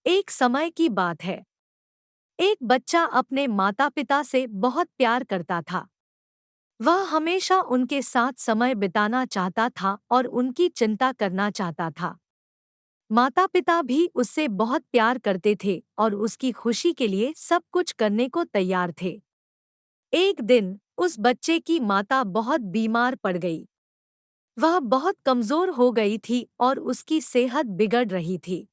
एक समय की बात है। एक बच्चा अपने माता पिता से बहुत प्यार करता था। वह हमेशा उनके साथ समय बिताना चाहता था और उनकी चिंता करना चाहता था। माता पिता भी उससे बहुत प्यार करते थे और उसकी खुशी के लिए सब कुछ करने को तैयार थे। एक दिन उस बच्चे की माता बहुत बीमार पड़ गई। वह बहुत कमजोर हो गई थी और उसकी सेहत बिगड़ रही थी।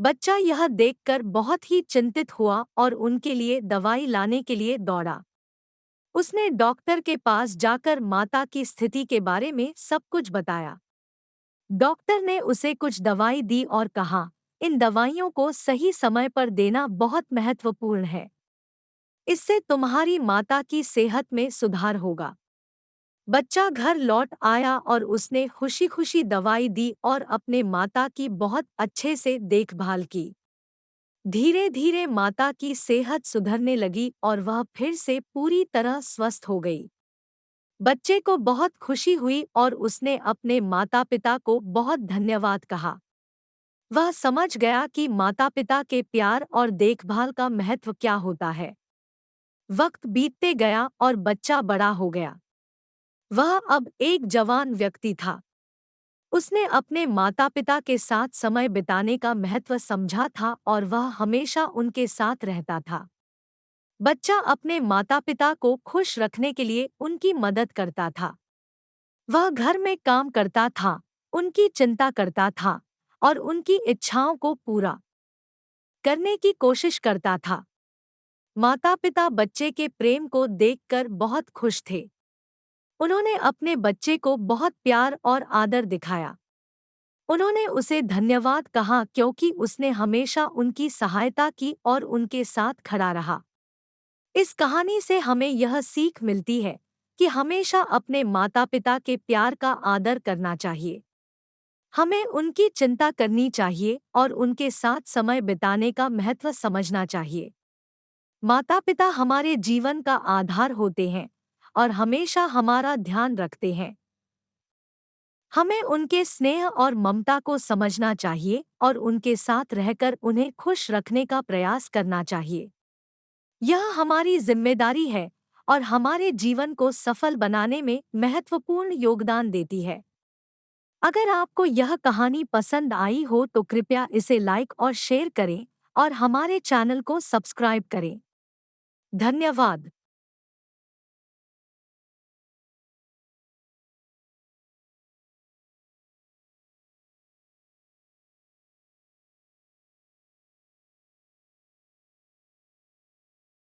बच्चा यह देखकर बहुत ही चिंतित हुआ और उनके लिए दवाई लाने के लिए दौड़ा। उसने डॉक्टर के पास जाकर माता की स्थिति के बारे में सब कुछ बताया। डॉक्टर ने उसे कुछ दवाई दी और कहा, इन दवाइयों को सही समय पर देना बहुत महत्वपूर्ण है। इससे तुम्हारी माता की सेहत में सुधार होगा। बच्चा घर लौट आया और उसने खुशी खुशी दवाई दी और अपने माता की बहुत अच्छे से देखभाल की। धीरे धीरे माता की सेहत सुधरने लगी और वह फिर से पूरी तरह स्वस्थ हो गई। बच्चे को बहुत खुशी हुई और उसने अपने माता पिता को बहुत धन्यवाद कहा। वह समझ गया कि माता पिता के प्यार और देखभाल का महत्व क्या होता है। वक्त बीतते गया और बच्चा बड़ा हो गया। वह अब एक जवान व्यक्ति था। उसने अपने माता पिता के साथ समय बिताने का महत्व समझा था और वह हमेशा उनके साथ रहता था। बच्चा अपने माता पिता को खुश रखने के लिए उनकी मदद करता था। वह घर में काम करता था, उनकी चिंता करता था और उनकी इच्छाओं को पूरा करने की कोशिश करता था। माता पिता बच्चे के प्रेम को देखकर बहुत खुश थे। उन्होंने अपने बच्चे को बहुत प्यार और आदर दिखाया। उन्होंने उसे धन्यवाद कहा क्योंकि उसने हमेशा उनकी सहायता की और उनके साथ खड़ा रहा। इस कहानी से हमें यह सीख मिलती है कि हमेशा अपने माता पिता के प्यार का आदर करना चाहिए। हमें उनकी चिंता करनी चाहिए और उनके साथ समय बिताने का महत्व समझना चाहिए। माता पिता हमारे जीवन का आधार होते हैं और हमेशा हमारा ध्यान रखते हैं। हमें उनके स्नेह और ममता को समझना चाहिए और उनके साथ रहकर उन्हें खुश रखने का प्रयास करना चाहिए। यह हमारी जिम्मेदारी है और हमारे जीवन को सफल बनाने में महत्वपूर्ण योगदान देती है। अगर आपको यह कहानी पसंद आई हो तो कृपया इसे लाइक और शेयर करें और हमारे चैनल को सब्सक्राइब करें। धन्यवाद।